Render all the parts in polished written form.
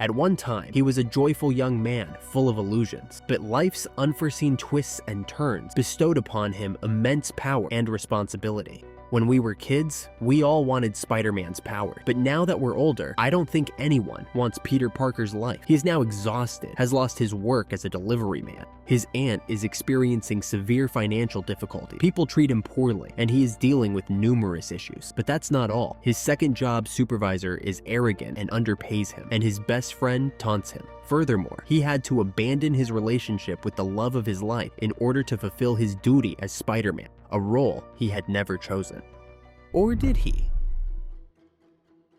At one time, he was a joyful young man full of illusions, but life's unforeseen twists and turns bestowed upon him immense power and responsibility. When we were kids, we all wanted Spider-Man's power, but now that we're older, I don't think anyone wants Peter Parker's life. He is now exhausted, has lost his work as a delivery man. His aunt is experiencing severe financial difficulty. People treat him poorly, and he is dealing with numerous issues. But that's not all. His second job supervisor is arrogant and underpays him, and his best friend taunts him. Furthermore, he had to abandon his relationship with the love of his life in order to fulfill his duty as Spider-Man, a role he had never chosen. Or did he?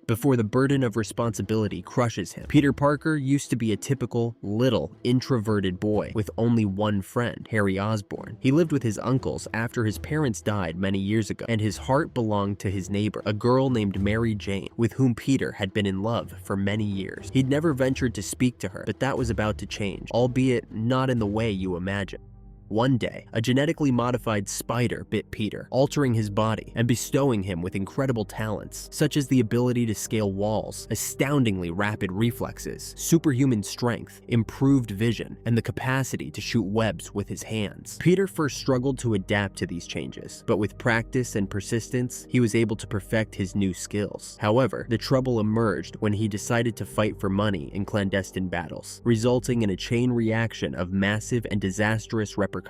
Before the burden of responsibility crushes him, Peter Parker used to be a typical, little, introverted boy with only one friend, Harry Osborn. He lived with his uncles after his parents died many years ago, and his heart belonged to his neighbor, a girl named Mary Jane, with whom Peter had been in love for many years. He'd never ventured to speak to her, but that was about to change, albeit not in the way you imagine. One day, a genetically modified spider bit Peter, altering his body and bestowing him with incredible talents, such as the ability to scale walls, astoundingly rapid reflexes, superhuman strength, improved vision, and the capacity to shoot webs with his hands. Peter first struggled to adapt to these changes, but with practice and persistence, he was able to perfect his new skills. However, the trouble emerged when he decided to fight for money in clandestine battles, resulting in a chain reaction of massive and disastrous repercussions.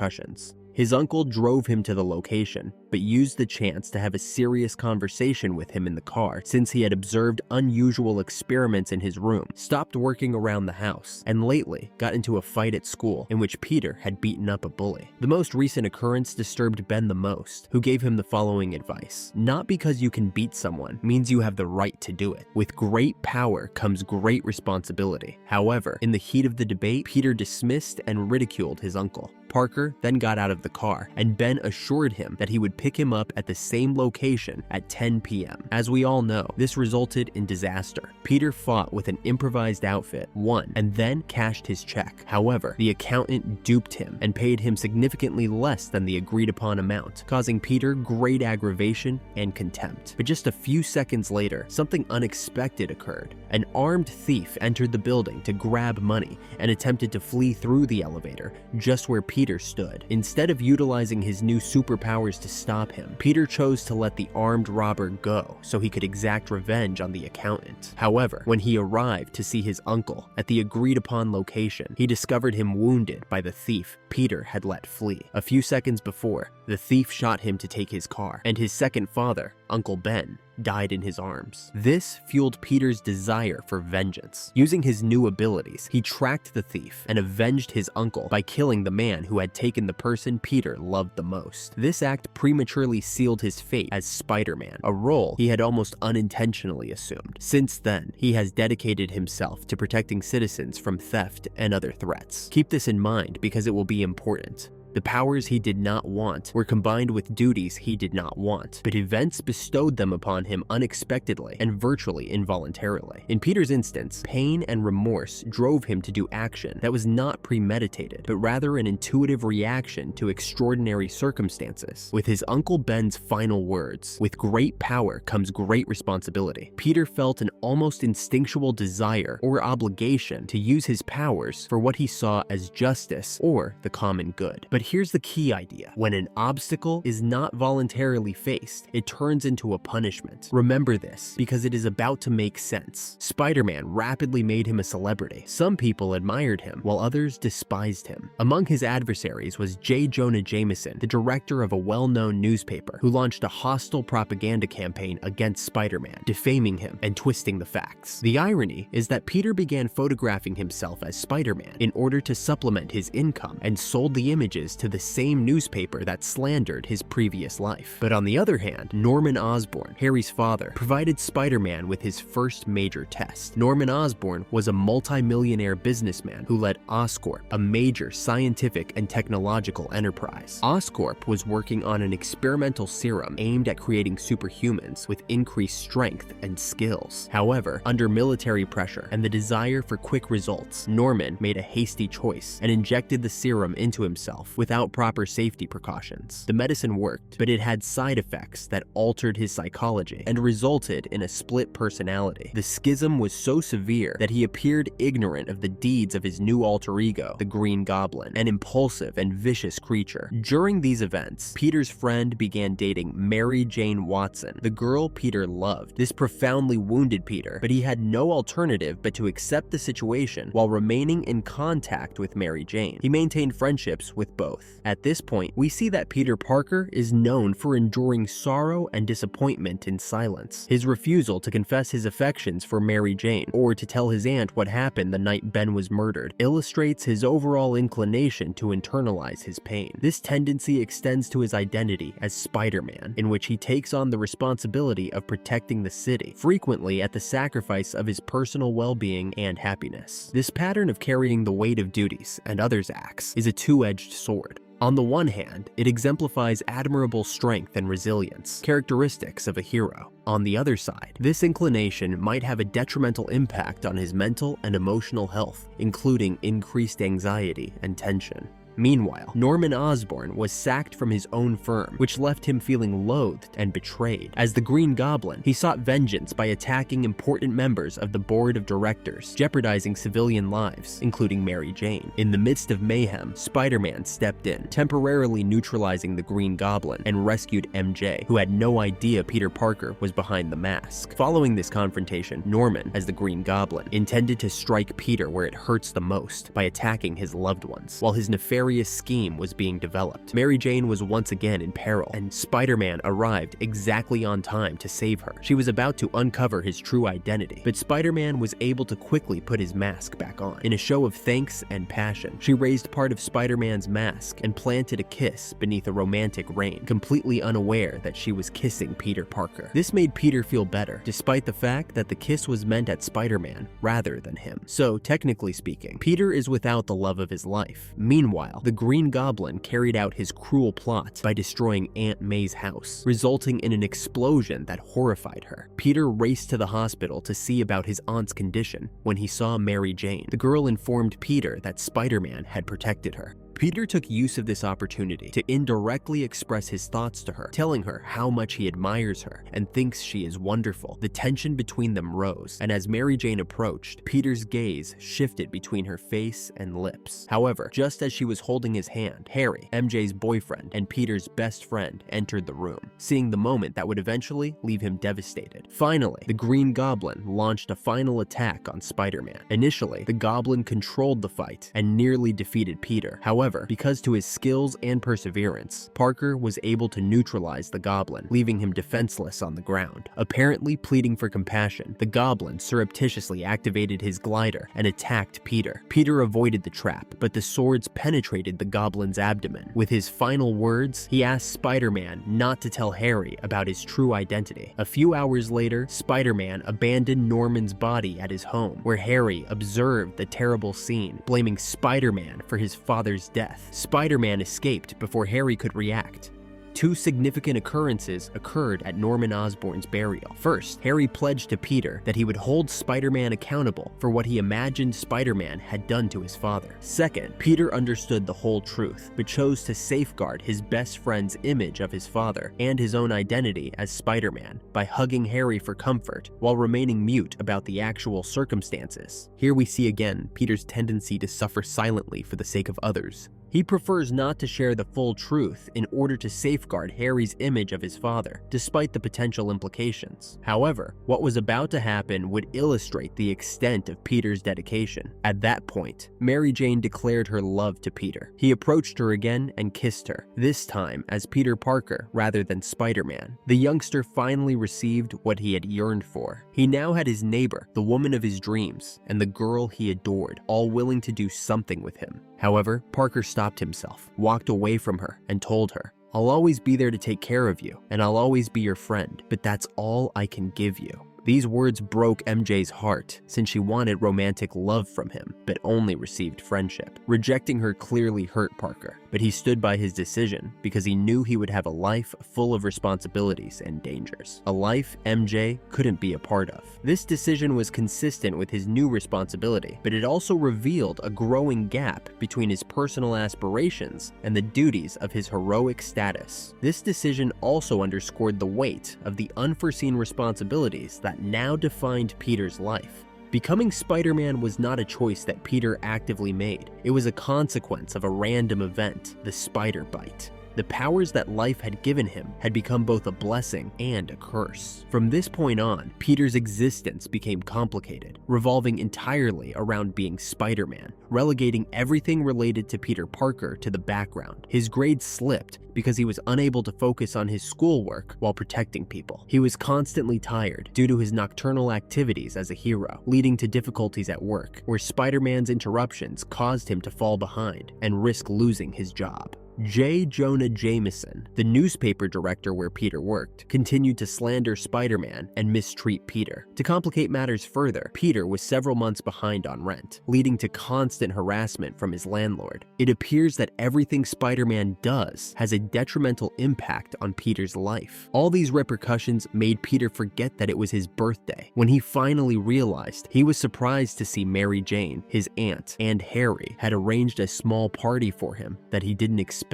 His uncle drove him to the location, but used the chance to have a serious conversation with him in the car since he had observed unusual experiments in his room, stopped working around the house, and lately got into a fight at school in which Peter had beaten up a bully. The most recent occurrence disturbed Ben the most, who gave him the following advice: "Not because you can beat someone means you have the right to do it. With great power comes great responsibility." However, in the heat of the debate, Peter dismissed and ridiculed his uncle. Parker then got out of the car, and Ben assured him that he would pick him up at the same location at 10 p.m. As we all know, this resulted in disaster. Peter fought with an improvised outfit, won, and then cashed his check. However, the accountant duped him and paid him significantly less than the agreed-upon amount, causing Peter great aggravation and contempt. But just a few seconds later, something unexpected occurred. An armed thief entered the building to grab money and attempted to flee through the elevator, just where Peter stood. Instead of utilizing his new superpowers to stop him, Peter chose to let the armed robber go so he could exact revenge on the accountant. However, when he arrived to see his uncle at the agreed-upon location, he discovered him wounded by the thief Peter had let flee. A few seconds before, the thief shot him to take his car, and his second father, Uncle Ben, died in his arms. This fueled Peter's desire for vengeance. Using his new abilities, he tracked the thief and avenged his uncle by killing the man who had taken the person Peter loved the most. This act prematurely sealed his fate as Spider-Man, a role he had almost unintentionally assumed. Since then, he has dedicated himself to protecting citizens from theft and other threats. Keep this in mind because it will be important. The powers he did not want were combined with duties he did not want, but events bestowed them upon him unexpectedly and virtually involuntarily. In Peter's instance, pain and remorse drove him to do action that was not premeditated, but rather an intuitive reaction to extraordinary circumstances. With his Uncle Ben's final words, "With great power comes great responsibility," Peter felt an almost instinctual desire or obligation to use his powers for what he saw as justice or the common good. But here's the key idea. When an obstacle is not voluntarily faced, it turns into a punishment. Remember this, because it is about to make sense. Spider-Man rapidly made him a celebrity. Some people admired him, while others despised him. Among his adversaries was J. Jonah Jameson, the director of a well-known newspaper, who launched a hostile propaganda campaign against Spider-Man, defaming him and twisting the facts. The irony is that Peter began photographing himself as Spider-Man in order to supplement his income and sold the images to the same newspaper that slandered his previous life. But on the other hand, Norman Osborn, Harry's father, provided Spider-Man with his first major test. Norman Osborn was a multi-millionaire businessman who led Oscorp, a major scientific and technological enterprise. Oscorp was working on an experimental serum aimed at creating superhumans with increased strength and skills. However, under military pressure and the desire for quick results, Norman made a hasty choice and injected the serum into himself without proper safety precautions. The medicine worked, but it had side effects that altered his psychology and resulted in a split personality. The schism was so severe that he appeared ignorant of the deeds of his new alter ego, the Green Goblin, an impulsive and vicious creature. During these events, Peter's friend began dating Mary Jane Watson, the girl Peter loved. This profoundly wounded Peter, but he had no alternative but to accept the situation while remaining in contact with Mary Jane. He maintained friendships with both. At this point, we see that Peter Parker is known for enduring sorrow and disappointment in silence. His refusal to confess his affections for Mary Jane or to tell his aunt what happened the night Ben was murdered illustrates his overall inclination to internalize his pain. This tendency extends to his identity as Spider-Man, in which he takes on the responsibility of protecting the city, frequently at the sacrifice of his personal well-being and happiness. This pattern of carrying the weight of duties and others' acts is a two-edged sword. On the one hand, it exemplifies admirable strength and resilience, characteristics of a hero. On the other side, this inclination might have a detrimental impact on his mental and emotional health, including increased anxiety and tension. Meanwhile, Norman Osborn was sacked from his own firm, which left him feeling loathed and betrayed. As the Green Goblin, he sought vengeance by attacking important members of the board of directors, jeopardizing civilian lives, including Mary Jane. In the midst of mayhem, Spider-Man stepped in, temporarily neutralizing the Green Goblin, and rescued MJ, who had no idea Peter Parker was behind the mask. Following this confrontation, Norman, as the Green Goblin, intended to strike Peter where it hurts the most by attacking his loved ones, while his nefarious scheme was being developed. Mary Jane was once again in peril, and Spider-Man arrived exactly on time to save her. She was about to uncover his true identity, but Spider-Man was able to quickly put his mask back on. In a show of thanks and passion, she raised part of Spider-Man's mask and planted a kiss beneath a romantic rain, completely unaware that she was kissing Peter Parker. This made Peter feel better, despite the fact that the kiss was meant at Spider-Man rather than him. So, technically speaking, Peter is without the love of his life. Meanwhile, the Green Goblin carried out his cruel plot by destroying Aunt May's house, resulting in an explosion that horrified her. Peter raced to the hospital to see about his aunt's condition when he saw Mary Jane. The girl informed Peter that Spider-Man had protected her. Peter took use of this opportunity to indirectly express his thoughts to her, telling her how much he admires her and thinks she is wonderful. The tension between them rose, and as Mary Jane approached, Peter's gaze shifted between her face and lips. However, just as she was holding his hand, Harry, MJ's boyfriend and Peter's best friend, entered the room, seeing the moment that would eventually leave him devastated. Finally, the Green Goblin launched a final attack on Spider-Man. Initially, the Goblin controlled the fight and nearly defeated Peter. However, because to his skills and perseverance, Parker was able to neutralize the Goblin, leaving him defenseless on the ground. Apparently pleading for compassion, the Goblin surreptitiously activated his glider and attacked Peter. Peter avoided the trap, but the swords penetrated the Goblin's abdomen. With his final words, he asked Spider-Man not to tell Harry about his true identity. A few hours later, Spider-Man abandoned Norman's body at his home, where Harry observed the terrible scene, blaming Spider-Man for his father's death. Spider-Man escaped before Harry could react. Two significant occurrences occurred at Norman Osborn's burial. First, Harry pledged to Peter that he would hold Spider-Man accountable for what he imagined Spider-Man had done to his father. Second, Peter understood the whole truth, but chose to safeguard his best friend's image of his father and his own identity as Spider-Man by hugging Harry for comfort while remaining mute about the actual circumstances. Here we see again Peter's tendency to suffer silently for the sake of others. He prefers not to share the full truth in order to safeguard Harry's image of his father, despite the potential implications. However, what was about to happen would illustrate the extent of Peter's dedication. At that point, Mary Jane declared her love to Peter. He approached her again and kissed her, this time as Peter Parker rather than Spider-Man. The youngster finally received what he had yearned for. He now had his neighbor, the woman of his dreams, and the girl he adored, all willing to do something with him. However, Parker stopped himself, walked away from her, and told her, "I'll always be there to take care of you, and I'll always be your friend, but that's all I can give you." These words broke MJ's heart, since she wanted romantic love from him, but only received friendship. Rejecting her clearly hurt Parker, but he stood by his decision because he knew he would have a life full of responsibilities and dangers. A life MJ couldn't be a part of. This decision was consistent with his new responsibility, but it also revealed a growing gap between his personal aspirations and the duties of his heroic status. This decision also underscored the weight of the unforeseen responsibilities that now defined Peter's life. Becoming Spider-Man was not a choice that Peter actively made. It was a consequence of a random event, the spider bite. The powers that life had given him had become both a blessing and a curse. From this point on, Peter's existence became complicated, revolving entirely around being Spider-Man, relegating everything related to Peter Parker to the background. His grades slipped because he was unable to focus on his schoolwork while protecting people. He was constantly tired due to his nocturnal activities as a hero, leading to difficulties at work, where Spider-Man's interruptions caused him to fall behind and risk losing his job. J. Jonah Jameson, the newspaper director where Peter worked, continued to slander Spider-Man and mistreat Peter. To complicate matters further, Peter was several months behind on rent, leading to constant harassment from his landlord. It appears that everything Spider-Man does has a detrimental impact on Peter's life. All these repercussions made Peter forget that it was his birthday. When he finally realized, he was surprised to see Mary Jane, his aunt, and Harry had arranged a small party for him that he didn't expect.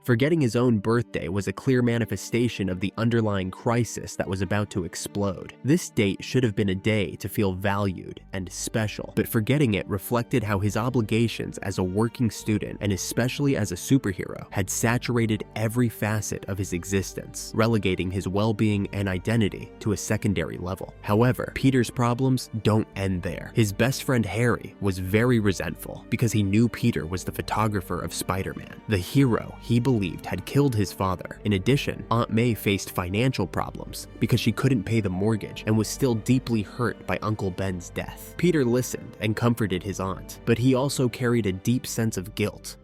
Forgetting his own birthday was a clear manifestation of the underlying crisis that was about to explode. This date should have been a day to feel valued and special, but forgetting it reflected how his obligations as a working student, and especially as a superhero, had saturated every facet of his existence, relegating his well-being and identity to a secondary level. However, Peter's problems don't end there. His best friend Harry was very resentful because he knew Peter was the photographer of Spider-Man, the hero he believed had killed his father. In addition, Aunt May faced financial problems because she couldn't pay the mortgage and was still deeply hurt by Uncle Ben's death. Peter listened and comforted his aunt, but he also carried a deep sense of guilt.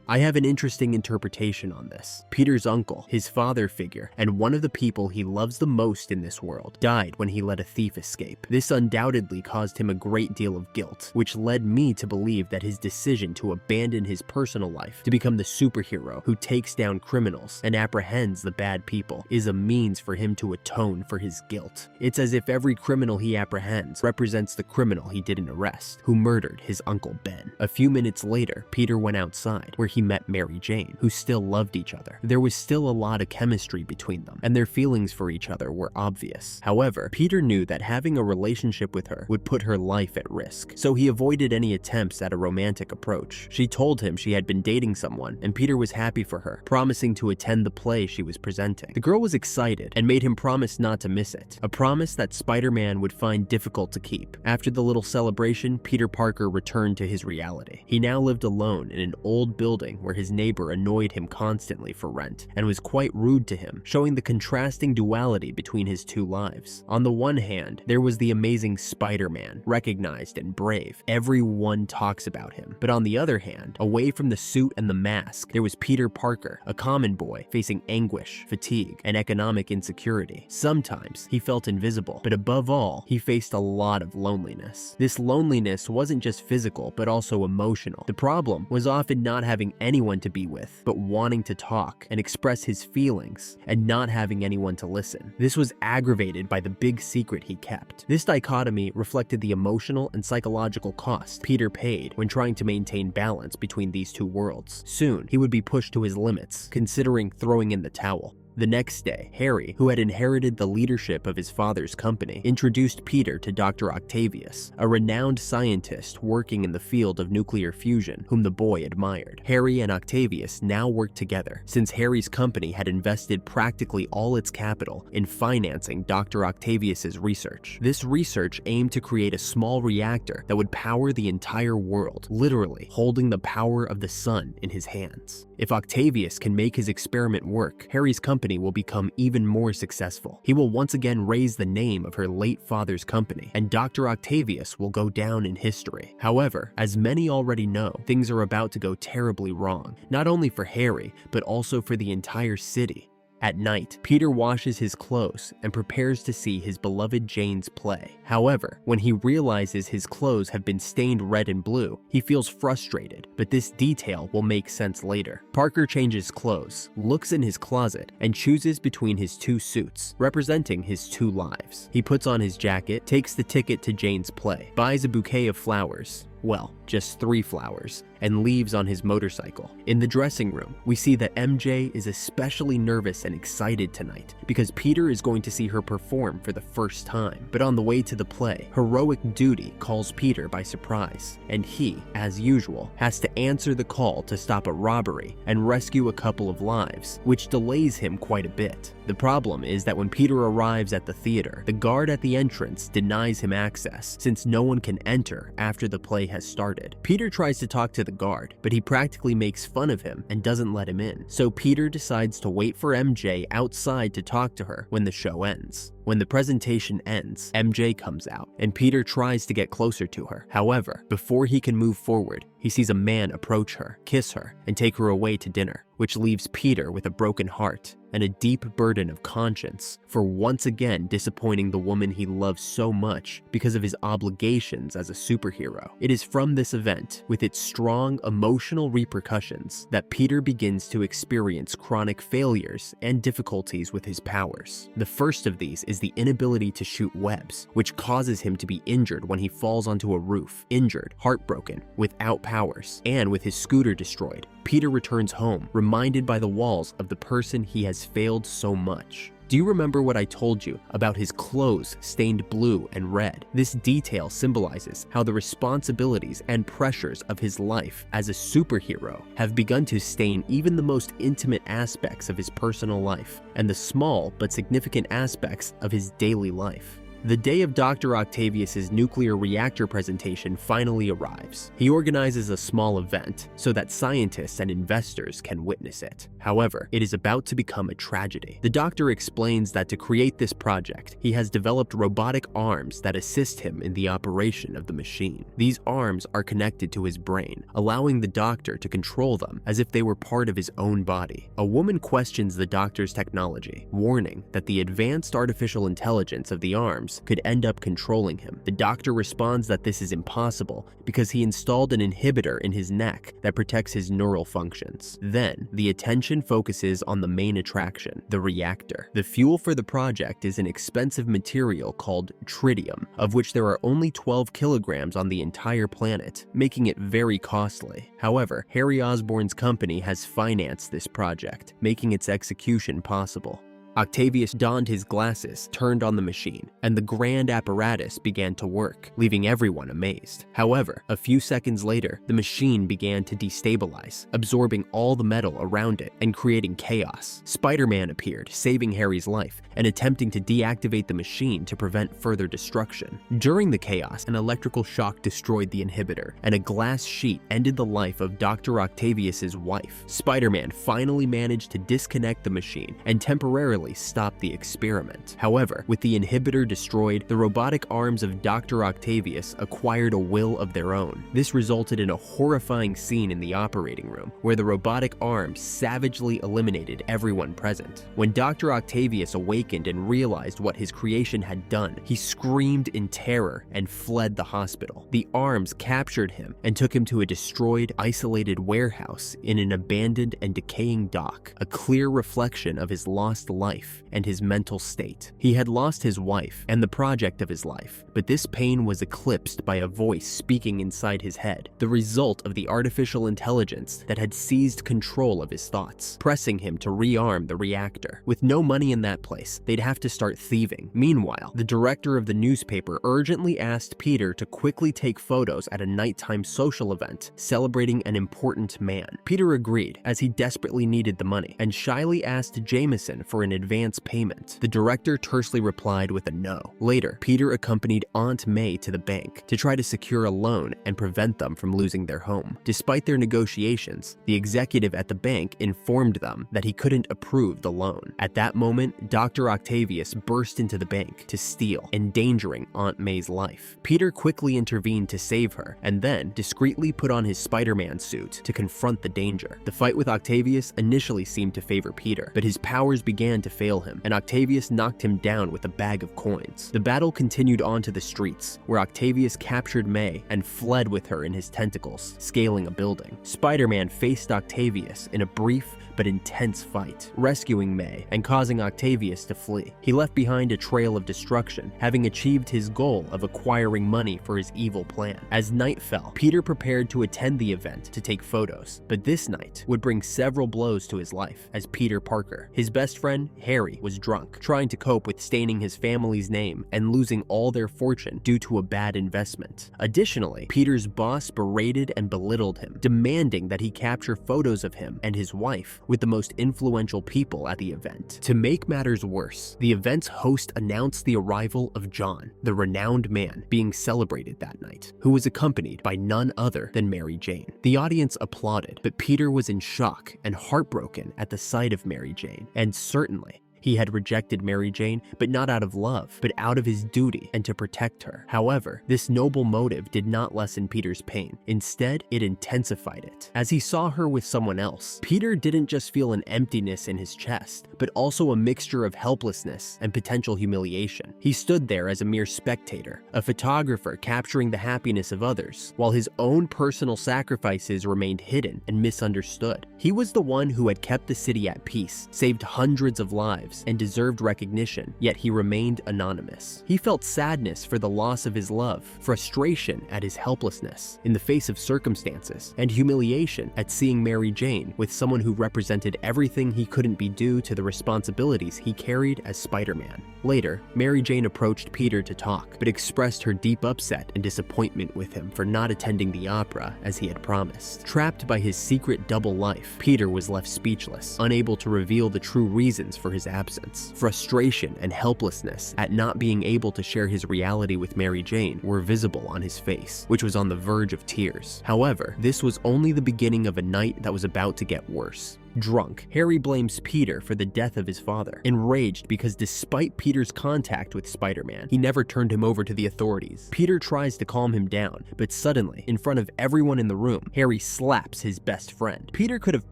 I have an interesting interpretation on this. Peter's uncle, his father figure, and one of the people he loves the most in this world, died when he let a thief escape. This undoubtedly caused him a great deal of guilt, which led me to believe that his decision to abandon his personal life to become the superhero who takes down criminals and apprehends the bad people is a means for him to atone for his guilt. It's as if every criminal he apprehends represents the criminal he didn't arrest, who murdered his Uncle Ben. A few minutes later, Peter went outside, where he met Mary Jane, who still loved each other. There was still a lot of chemistry between them, and their feelings for each other were obvious. However, Peter knew that having a relationship with her would put her life at risk, so he avoided any attempts at a romantic approach. She told him she had been dating someone, and Peter was happy for her, promising to attend the play she was presenting. The girl was excited and made him promise not to miss it, a promise that Spider-Man would find difficult to keep. After the little celebration, Peter Parker returned to his reality. He now lived alone in an old building where his neighbor annoyed him constantly for rent and was quite rude to him, showing the contrasting duality between his two lives. On the one hand, there was the amazing Spider-Man, recognized and brave. Everyone talks about him. But on the other hand, away from the suit and the mask, there was Peter Parker, a common boy facing anguish, fatigue, and economic insecurity. Sometimes he felt invisible, but above all, he faced a lot of loneliness. This loneliness wasn't just physical, but also emotional. The problem was often not having anyone to be with, but wanting to talk and express his feelings and not having anyone to listen. This was aggravated by the big secret he kept. This dichotomy reflected the emotional and psychological cost Peter paid when trying to maintain balance between these two worlds. Soon, he would be pushed to his limits, considering throwing in the towel. The next day, Harry, who had inherited the leadership of his father's company, introduced Peter to Dr. Octavius, a renowned scientist working in the field of nuclear fusion, whom the boy admired. Harry and Octavius now worked together, since Harry's company had invested practically all its capital in financing Dr. Octavius's research. This research aimed to create a small reactor that would power the entire world, literally holding the power of the sun in his hands. If Octavius can make his experiment work, Harry's company will become even more successful. He will once again raise the name of her late father's company, and Dr. Octavius will go down in history. However, as many already know, things are about to go terribly wrong, not only for Harry, but also for the entire city. At night, Peter washes his clothes and prepares to see his beloved Jane's play. However, when he realizes his clothes have been stained red and blue, he feels frustrated, but this detail will make sense later. Parker changes clothes, looks in his closet, and chooses between his two suits, representing his two lives. He puts on his jacket, takes the ticket to Jane's play, buys a bouquet of flowers, well, just 3 flowers, and leaves on his motorcycle. In the dressing room, we see that MJ is especially nervous and excited tonight because Peter is going to see her perform for the first time. But on the way to the play, heroic duty calls Peter by surprise, and he, as usual, has to answer the call to stop a robbery and rescue a couple of lives, which delays him quite a bit. The problem is that when Peter arrives at the theater, the guard at the entrance denies him access since no one can enter after the play has started. Peter tries to talk to the guard, but he practically makes fun of him and doesn't let him in. So Peter decides to wait for MJ outside to talk to her when the show ends. When the presentation ends, MJ comes out, and Peter tries to get closer to her. However, before he can move forward, he sees a man approach her, kiss her, and take her away to dinner, which leaves Peter with a broken heart and a deep burden of conscience for once again disappointing the woman he loves so much because of his obligations as a superhero. It is from this event, with its strong emotional repercussions, that Peter begins to experience chronic failures and difficulties with his powers. The first of these is the inability to shoot webs, which causes him to be injured when he falls onto a roof, injured, heartbroken, without powers, and with his scooter destroyed. Peter returns home, reminded by the walls of the person he has failed so much. Do you remember what I told you about his clothes stained blue and red? This detail symbolizes how the responsibilities and pressures of his life as a superhero have begun to stain even the most intimate aspects of his personal life and the small but significant aspects of his daily life. The day of Dr. Octavius's nuclear reactor presentation finally arrives. He organizes a small event so that scientists and investors can witness it. However, it is about to become a tragedy. The doctor explains that to create this project, he has developed robotic arms that assist him in the operation of the machine. These arms are connected to his brain, allowing the doctor to control them as if they were part of his own body. A woman questions the doctor's technology, warning that the advanced artificial intelligence of the arms could end up controlling him. The doctor responds that this is impossible because he installed an inhibitor in his neck that protects his neural functions. Then, the attention focuses on the main attraction, the reactor. The fuel for the project is an expensive material called tritium, of which there are only 12 kilograms on the entire planet, making it very costly. However, Harry Osborn's company has financed this project, making its execution possible. Octavius donned his glasses, turned on the machine, and the grand apparatus began to work, leaving everyone amazed. However, a few seconds later, the machine began to destabilize, absorbing all the metal around it and creating chaos. Spider-Man appeared, saving Harry's life and attempting to deactivate the machine to prevent further destruction. During the chaos, an electrical shock destroyed the inhibitor, and a glass sheet ended the life of Dr. Octavius's wife. Spider-Man finally managed to disconnect the machine and temporarily stop the experiment. However, with the inhibitor destroyed, the robotic arms of Dr. Octavius acquired a will of their own. This resulted in a horrifying scene in the operating room, where the robotic arms savagely eliminated everyone present. When Dr. Octavius awakened and realized what his creation had done, he screamed in terror and fled the hospital. The arms captured him and took him to a destroyed, isolated warehouse in an abandoned and decaying dock, a clear reflection of his lost life and his mental state. He had lost his wife and the project of his life, but this pain was eclipsed by a voice speaking inside his head, the result of the artificial intelligence that had seized control of his thoughts, pressing him to rearm the reactor. With no money in that place, they'd have to start thieving. Meanwhile, the director of the newspaper urgently asked Peter to quickly take photos at a nighttime social event celebrating an important man. Peter agreed, as he desperately needed the money, and shyly asked Jameson for an advance advance payment. The director tersely replied with a no. Later, Peter accompanied Aunt May to the bank to try to secure a loan and prevent them from losing their home. Despite their negotiations, the executive at the bank informed them that he couldn't approve the loan. At that moment, Dr. Octavius burst into the bank to steal, endangering Aunt May's life. Peter quickly intervened to save her, and then discreetly put on his Spider-Man suit to confront the danger. The fight with Octavius initially seemed to favor Peter, but his powers began to fail him, and Octavius knocked him down with a bag of coins. The battle continued onto the streets, where Octavius captured May and fled with her in his tentacles, scaling a building. Spider-Man faced Octavius in a brief but intense fight, rescuing May and causing Octavius to flee. He left behind a trail of destruction, having achieved his goal of acquiring money for his evil plan. As night fell, Peter prepared to attend the event to take photos, but this night would bring several blows to his life as Peter Parker. His best friend, Harry, was drunk, trying to cope with staining his family's name and losing all their fortune due to a bad investment. Additionally, Peter's boss berated and belittled him, demanding that he capture photos of him and his wife with the most influential people at the event. To make matters worse, the event's host announced the arrival of John, the renowned man being celebrated that night, who was accompanied by none other than Mary Jane. The audience applauded, but Peter was in shock and heartbroken at the sight of Mary Jane, and certainly he had rejected Mary Jane, but not out of love, but out of his duty and to protect her. However, this noble motive did not lessen Peter's pain. Instead, it intensified it. As he saw her with someone else, Peter didn't just feel an emptiness in his chest, but also a mixture of helplessness and potential humiliation. He stood there as a mere spectator, a photographer capturing the happiness of others, while his own personal sacrifices remained hidden and misunderstood. He was the one who had kept the city at peace, saved hundreds of lives, and deserved recognition, yet he remained anonymous. He felt sadness for the loss of his love, frustration at his helplessness in the face of circumstances, and humiliation at seeing Mary Jane with someone who represented everything he couldn't be due to the responsibilities he carried as Spider-Man. Later, Mary Jane approached Peter to talk, but expressed her deep upset and disappointment with him for not attending the opera as he had promised. Trapped by his secret double life, Peter was left speechless, unable to reveal the true reasons for his absence. Frustration and helplessness at not being able to share his reality with Mary Jane were visible on his face, which was on the verge of tears. However, this was only the beginning of a night that was about to get worse. Drunk, Harry blames Peter for the death of his father, enraged because despite Peter's contact with Spider-Man, he never turned him over to the authorities. Peter tries to calm him down, but suddenly, in front of everyone in the room, Harry slaps his best friend. Peter could have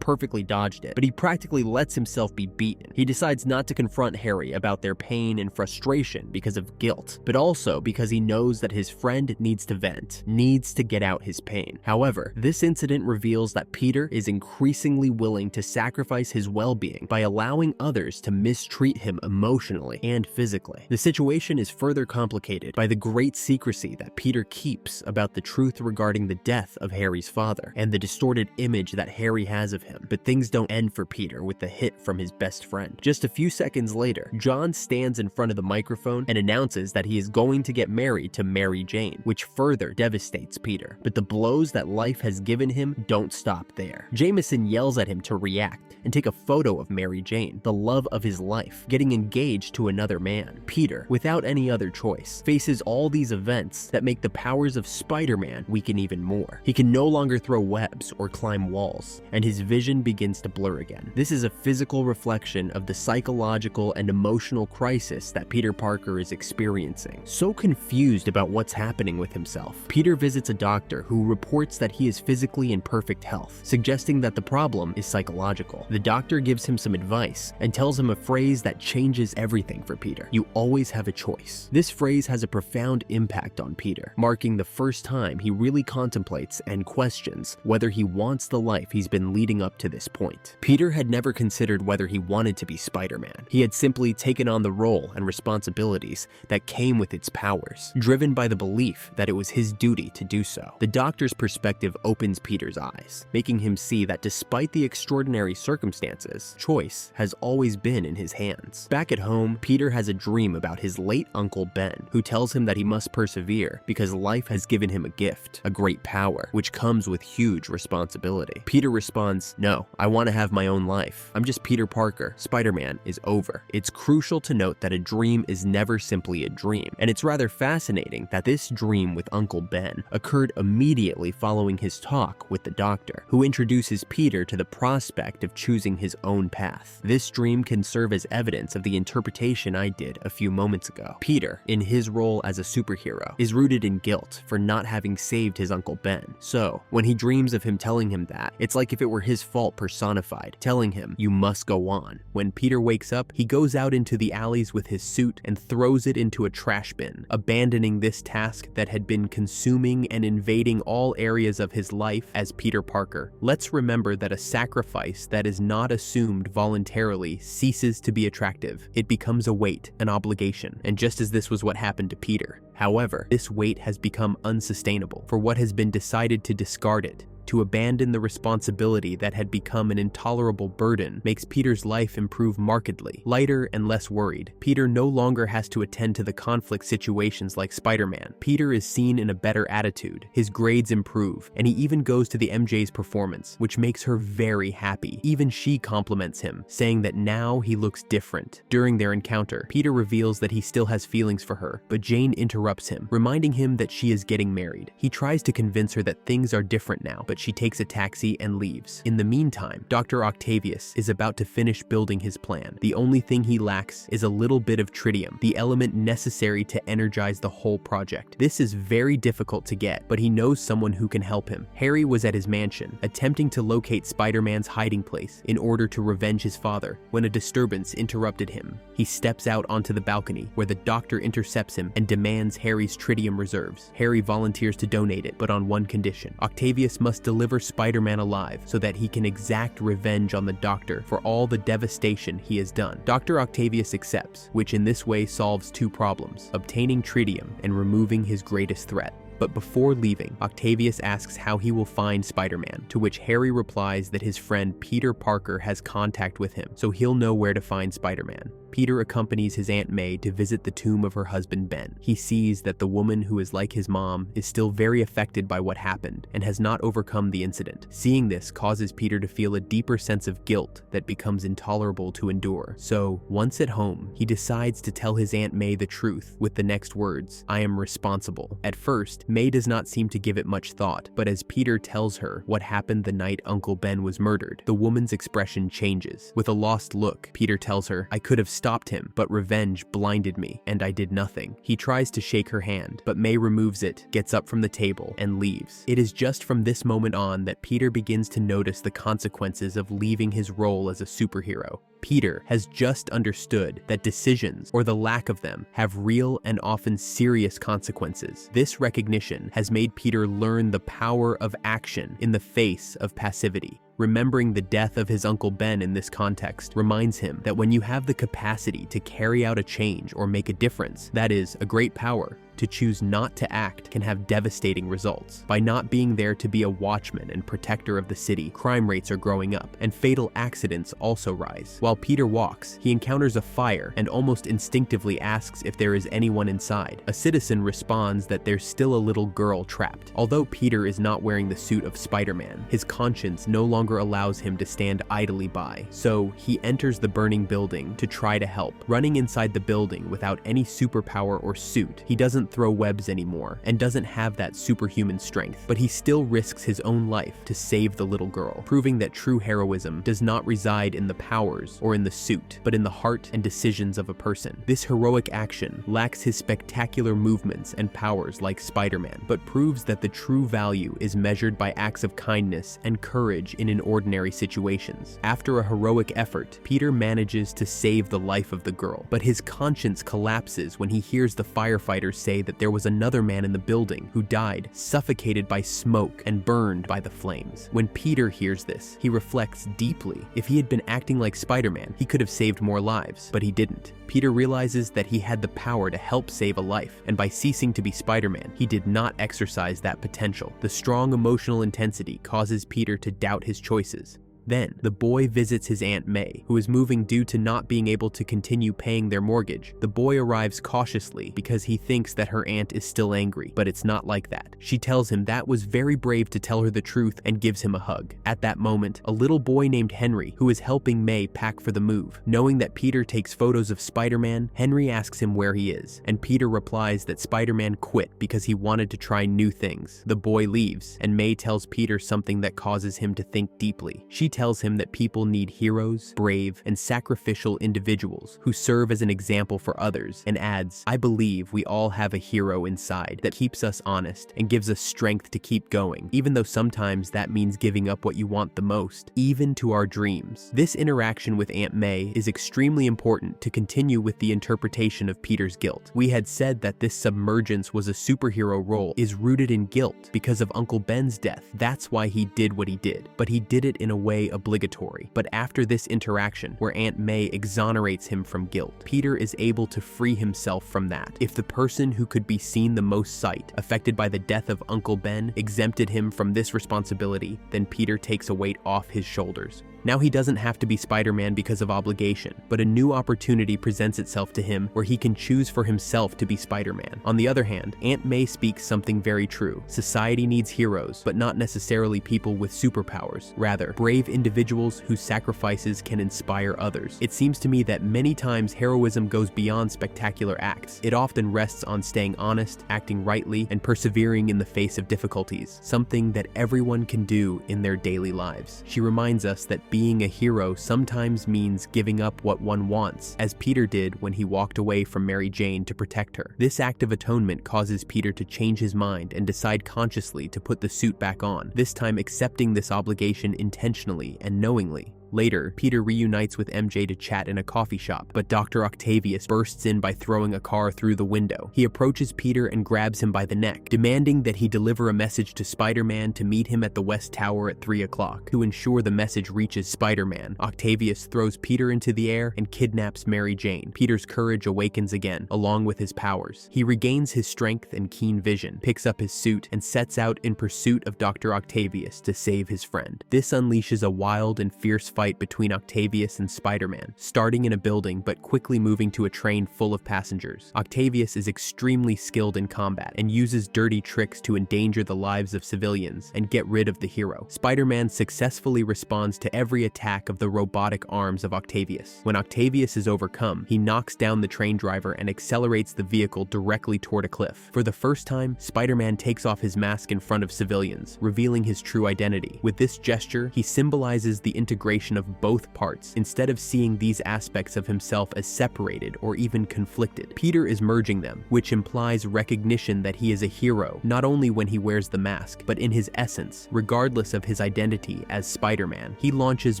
perfectly dodged it, but he practically lets himself be beaten. He decides not to confront Harry about their pain and frustration because of guilt, but also because he knows that his friend needs to vent, needs to get out his pain. However, this incident reveals that Peter is increasingly willing to sacrifice his well-being by allowing others to mistreat him emotionally and physically. The situation is further complicated by the great secrecy that Peter keeps about the truth regarding the death of Harry's father and the distorted image that Harry has of him. But things don't end for Peter with the hit from his best friend. Just a few seconds later, John stands in front of the microphone and announces that he is going to get married to Mary Jane, which further devastates Peter. But the blows that life has given him don't stop there. Jameson yells at him to react and take a photo of Mary Jane, the love of his life, getting engaged to another man. Peter, without any other choice, faces all these events that make the powers of Spider-Man weaken even more. He can no longer throw webs or climb walls, and his vision begins to blur again. This is a physical reflection of the psychological and emotional crisis that Peter Parker is experiencing. So confused about what's happening with himself, Peter visits a doctor who reports that he is physically in perfect health, suggesting that the problem is psychological. The doctor gives him some advice and tells him a phrase that changes everything for Peter. You always have a choice. This phrase has a profound impact on Peter, marking the first time he really contemplates and questions whether he wants the life he's been leading up to this point. Peter had never considered whether he wanted to be Spider-Man. He had simply taken on the role and responsibilities that came with its powers, driven by the belief that it was his duty to do so. The doctor's perspective opens Peter's eyes, making him see that despite the extraordinary ordinary circumstances, choice has always been in his hands. Back at home, Peter has a dream about his late Uncle Ben, who tells him that he must persevere because life has given him a gift, a great power, which comes with huge responsibility. Peter responds, "No, I want to have my own life. I'm just Peter Parker. Spider-Man is over." It's crucial to note that a dream is never simply a dream, and it's rather fascinating that this dream with Uncle Ben occurred immediately following his talk with the doctor, who introduces Peter to the prospect of choosing his own path. This dream can serve as evidence of the interpretation I did a few moments ago. Peter, in his role as a superhero, is rooted in guilt for not having saved his Uncle Ben. So, when he dreams of him telling him that, it's like if it were his fault personified, telling him, "You must go on." When Peter wakes up, he goes out into the alleys with his suit and throws it into a trash bin, abandoning this task that had been consuming and invading all areas of his life as Peter Parker. Let's remember that a sacrifice that is not assumed voluntarily ceases to be attractive. It becomes a weight, an obligation, and just as this was what happened to Peter. However, this weight has become unsustainable for what has been decided to discard it. To abandon the responsibility that had become an intolerable burden makes Peter's life improve markedly, lighter and less worried. Peter no longer has to attend to the conflict situations like Spider-Man. Peter is seen in a better attitude, his grades improve, and he even goes to the MJ's performance, which makes her very happy. Even she compliments him, saying that now he looks different. During their encounter, Peter reveals that he still has feelings for her, but Jane interrupts him, reminding him that she is getting married. He tries to convince her that things are different now, but she takes a taxi and leaves. In the meantime, Dr. Octavius is about to finish building his plan. The only thing he lacks is a little bit of tritium, the element necessary to energize the whole project. This is very difficult to get, but he knows someone who can help him. Harry was at his mansion, attempting to locate Spider-Man's hiding place in order to revenge his father, when a disturbance interrupted him. He steps out onto the balcony, where the doctor intercepts him and demands Harry's tritium reserves. Harry volunteers to donate it, but on one condition. Octavius must deliver Spider-Man alive so that he can exact revenge on the doctor for all the devastation he has done. Dr. Octavius accepts, which in this way solves two problems: obtaining tritium and removing his greatest threat. But before leaving, Octavius asks how he will find Spider-Man, to which Harry replies that his friend Peter Parker has contact with him, so he'll know where to find Spider-Man. Peter accompanies his Aunt May to visit the tomb of her husband Ben. He sees that the woman who is like his mom is still very affected by what happened and has not overcome the incident. Seeing this causes Peter to feel a deeper sense of guilt that becomes intolerable to endure. So, once at home, he decides to tell his Aunt May the truth with the next words, "I am responsible." At first, May does not seem to give it much thought, but as Peter tells her what happened the night Uncle Ben was murdered, the woman's expression changes. With a lost look, Peter tells her, "I could have stopped him, but revenge blinded me, and I did nothing." He tries to shake her hand, but May removes it, gets up from the table, and leaves. It is just from this moment on that Peter begins to notice the consequences of leaving his role as a superhero. Peter has just understood that decisions, or the lack of them, have real and often serious consequences. This recognition has made Peter learn the power of action in the face of passivity. Remembering the death of his Uncle Ben in this context reminds him that when you have the capacity to carry out a change or make a difference, that is, a great power, to choose not to act can have devastating results. By not being there to be a watchman and protector of the city, crime rates are growing up, and fatal accidents also rise. While Peter walks, he encounters a fire and almost instinctively asks if there is anyone inside. A citizen responds that there's still a little girl trapped. Although Peter is not wearing the suit of Spider-Man, his conscience no longer allows him to stand idly by, so he enters the burning building to try to help. Running inside the building without any superpower or suit, he doesn't throw webs anymore and doesn't have that superhuman strength, but he still risks his own life to save the little girl, proving that true heroism does not reside in the powers or in the suit, but in the heart and decisions of a person. This heroic action lacks his spectacular movements and powers like Spider-Man, but proves that the true value is measured by acts of kindness and courage in ordinary situations. After a heroic effort, Peter manages to save the life of the girl, but his conscience collapses when he hears the firefighters say that there was another man in the building who died, suffocated by smoke and burned by the flames. When Peter hears this, he reflects deeply. If he had been acting like Spider-Man, he could have saved more lives, but he didn't. Peter realizes that he had the power to help save a life, and by ceasing to be Spider-Man, he did not exercise that potential. The strong emotional intensity causes Peter to doubt his choices. Then, the boy visits his Aunt May, who is moving due to not being able to continue paying their mortgage. The boy arrives cautiously because he thinks that her aunt is still angry, but it's not like that. She tells him that was very brave to tell her the truth and gives him a hug. At that moment, a little boy named Henry, who is helping May pack for the move. Knowing that Peter takes photos of Spider-Man, Henry asks him where he is, and Peter replies that Spider-Man quit because he wanted to try new things. The boy leaves, and May tells Peter something that causes him to think deeply. She tells him that people need heroes, brave, and sacrificial individuals who serve as an example for others, and adds, "I believe we all have a hero inside that keeps us honest and gives us strength to keep going, even though sometimes that means giving up what you want the most, even to our dreams." This interaction with Aunt May is extremely important to continue with the interpretation of Peter's guilt. We had said that this submergence was a superhero role is rooted in guilt because of Uncle Ben's death. That's why he did what he did, but he did it in a way obligatory. But after this interaction, where Aunt May exonerates him from guilt, Peter is able to free himself from that. If the person who could be seen the most sight, affected by the death of Uncle Ben, exempted him from this responsibility, then Peter takes a weight off his shoulders. Now he doesn't have to be Spider-Man because of obligation, but a new opportunity presents itself to him where he can choose for himself to be Spider-Man. On the other hand, Aunt May speaks something very true. Society needs heroes, but not necessarily people with superpowers. Rather, brave individuals whose sacrifices can inspire others. It seems to me that many times heroism goes beyond spectacular acts. It often rests on staying honest, acting rightly, and persevering in the face of difficulties, something that everyone can do in their daily lives. She reminds us that being a hero sometimes means giving up what one wants, as Peter did when he walked away from Mary Jane to protect her. This act of atonement causes Peter to change his mind and decide consciously to put the suit back on, this time accepting this obligation intentionally and knowingly. Later, Peter reunites with MJ to chat in a coffee shop, but Dr. Octavius bursts in by throwing a car through the window. He approaches Peter and grabs him by the neck, demanding that he deliver a message to Spider-Man to meet him at the West Tower at 3 o'clock. To ensure the message reaches Spider-Man, Octavius throws Peter into the air and kidnaps Mary Jane. Peter's courage awakens again, along with his powers. He regains his strength and keen vision, picks up his suit, and sets out in pursuit of Dr. Octavius to save his friend. This unleashes a wild and fierce fight between Octavius and Spider-Man, starting in a building but quickly moving to a train full of passengers. Octavius is extremely skilled in combat and uses dirty tricks to endanger the lives of civilians and get rid of the hero. Spider-Man successfully responds to every attack of the robotic arms of Octavius. When Octavius is overcome, he knocks down the train driver and accelerates the vehicle directly toward a cliff. For the first time, Spider-Man takes off his mask in front of civilians, revealing his true identity. With this gesture, he symbolizes the integration of both parts, instead of seeing these aspects of himself as separated or even conflicted. Peter is merging them, which implies recognition that he is a hero, not only when he wears the mask, but in his essence, regardless of his identity as Spider-Man. He launches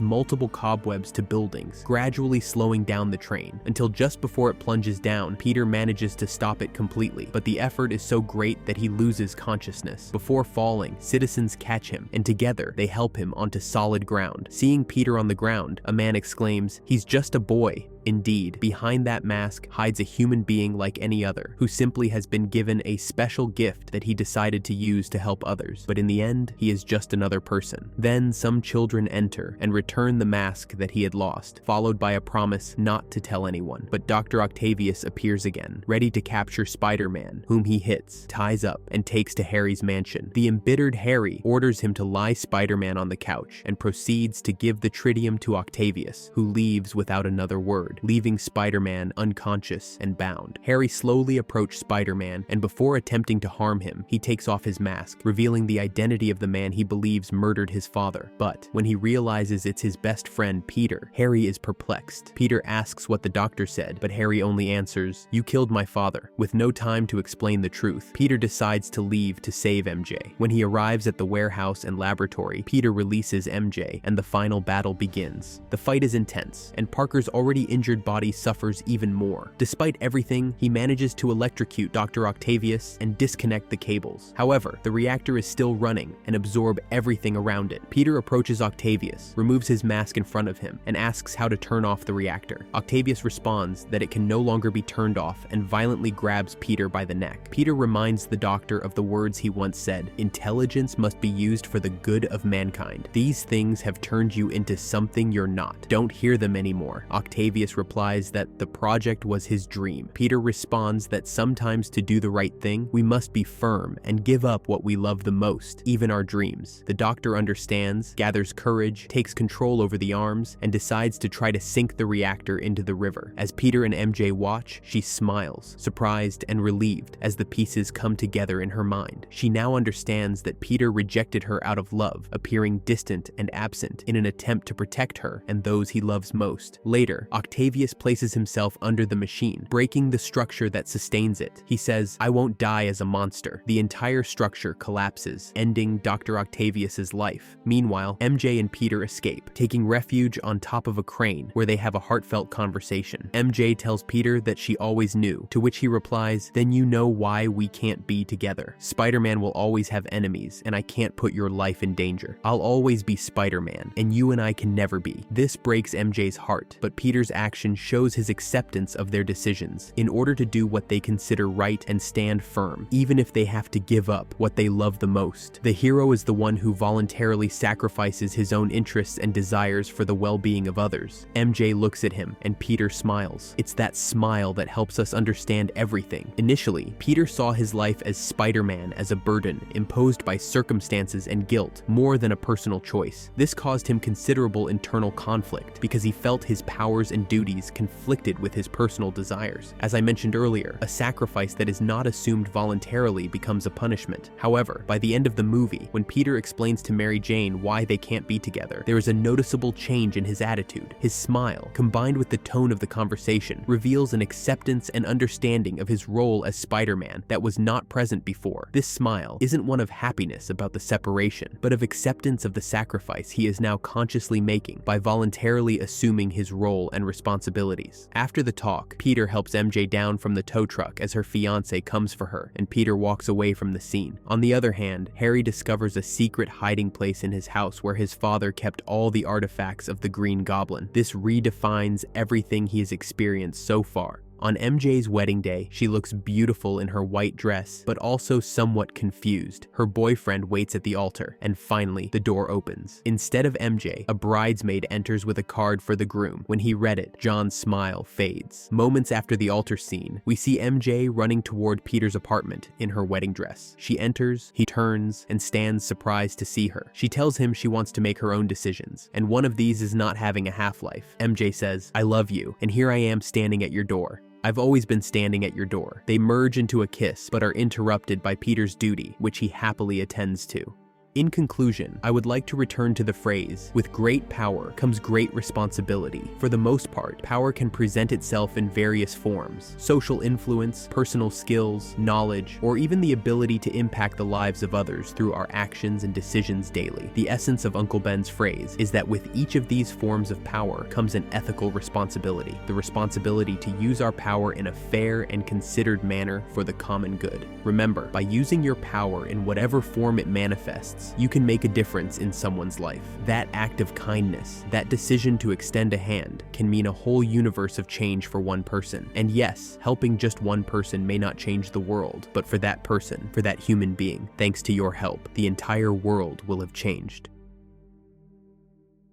multiple cobwebs to buildings, gradually slowing down the train, until just before it plunges down, Peter manages to stop it completely, but the effort is so great that he loses consciousness. Before falling, citizens catch him, and together they help him onto solid ground. Seeing Peter on the ground, a man exclaims, "He's just a boy." Indeed, behind that mask hides a human being like any other, who simply has been given a special gift that he decided to use to help others. But in the end, he is just another person. Then some children enter and return the mask that he had lost, followed by a promise not to tell anyone. But Dr. Octavius appears again, ready to capture Spider-Man, whom he hits, ties up, and takes to Harry's mansion. The embittered Harry orders him to lie Spider-Man on the couch and proceeds to give the tritium to Octavius, who leaves without another word, leaving Spider-Man unconscious and bound. Harry slowly approaches Spider-Man, and before attempting to harm him, he takes off his mask, revealing the identity of the man he believes murdered his father. But when he realizes it's his best friend, Peter, Harry is perplexed. Peter asks what the doctor said, but Harry only answers, "You killed my father." With no time to explain the truth, Peter decides to leave to save MJ. When he arrives at the warehouse and laboratory, Peter releases MJ, and the final battle begins. The fight is intense, and Parker's already injured injured body suffers even more. Despite everything, he manages to electrocute Dr. Octavius and disconnect the cables. However, the reactor is still running and absorb everything around it. Peter approaches Octavius, removes his mask in front of him, and asks how to turn off the reactor. Octavius responds that it can no longer be turned off and violently grabs Peter by the neck. Peter reminds the doctor of the words he once said, "Intelligence must be used for the good of mankind. These things have turned you into something you're not. Don't hear them anymore." Octavius replies that the project was his dream. Peter responds that sometimes to do the right thing, we must be firm and give up what we love the most, even our dreams. The doctor understands, gathers courage, takes control over the arms, and decides to try to sink the reactor into the river. As Peter and MJ watch, she smiles, surprised and relieved as the pieces come together in her mind. She now understands that Peter rejected her out of love, appearing distant and absent in an attempt to protect her and those he loves most. Later, Octavius places himself under the machine, breaking the structure that sustains it. He says, "I won't die as a monster." The entire structure collapses, ending Dr. Octavius's life. Meanwhile, MJ and Peter escape, taking refuge on top of a crane where they have a heartfelt conversation. MJ tells Peter that she always knew, to which he replies, "Then you know why we can't be together. Spider-Man will always have enemies, and I can't put your life in danger. I'll always be Spider-Man, and you and I can never be." This breaks MJ's heart, but Peter's action shows his acceptance of their decisions in order to do what they consider right and stand firm, even if they have to give up what they love the most. The hero is the one who voluntarily sacrifices his own interests and desires for the well-being of others. MJ looks at him, and Peter smiles. It's that smile that helps us understand everything. Initially, Peter saw his life as Spider-Man as a burden imposed by circumstances and guilt more than a personal choice. This caused him considerable internal conflict because he felt his powers and duties conflicted with his personal desires. As I mentioned earlier, a sacrifice that is not assumed voluntarily becomes a punishment. However, by the end of the movie, when Peter explains to Mary Jane why they can't be together, there is a noticeable change in his attitude. His smile, combined with the tone of the conversation, reveals an acceptance and understanding of his role as Spider-Man that was not present before. This smile isn't one of happiness about the separation, but of acceptance of the sacrifice he is now consciously making by voluntarily assuming his role and responsibilities. After the talk, Peter helps MJ down from the tow truck as her fiancé comes for her, and Peter walks away from the scene. On the other hand, Harry discovers a secret hiding place in his house where his father kept all the artifacts of the Green Goblin. This redefines everything he has experienced so far. On MJ's wedding day, she looks beautiful in her white dress, but also somewhat confused. Her boyfriend waits at the altar, and finally, the door opens. Instead of MJ, a bridesmaid enters with a card for the groom. When he read it, John's smile fades. Moments after the altar scene, we see MJ running toward Peter's apartment in her wedding dress. She enters, he turns, and stands surprised to see her. She tells him she wants to make her own decisions, and one of these is not having a half-life. MJ says, "I love you, and here I am standing at your door. I've always been standing at your door." They merge into a kiss, but are interrupted by Peter's duty, which he happily attends to. In conclusion, I would like to return to the phrase, "With great power comes great responsibility." For the most part, power can present itself in various forms: social influence, personal skills, knowledge, or even the ability to impact the lives of others through our actions and decisions daily. The essence of Uncle Ben's phrase is that with each of these forms of power comes an ethical responsibility, the responsibility to use our power in a fair and considered manner for the common good. Remember, by using your power in whatever form it manifests, you can make a difference in someone's life. That act of kindness, that decision to extend a hand, can mean a whole universe of change for one person. And yes, helping just one person may not change the world, but for that person, for that human being, thanks to your help, the entire world will have changed.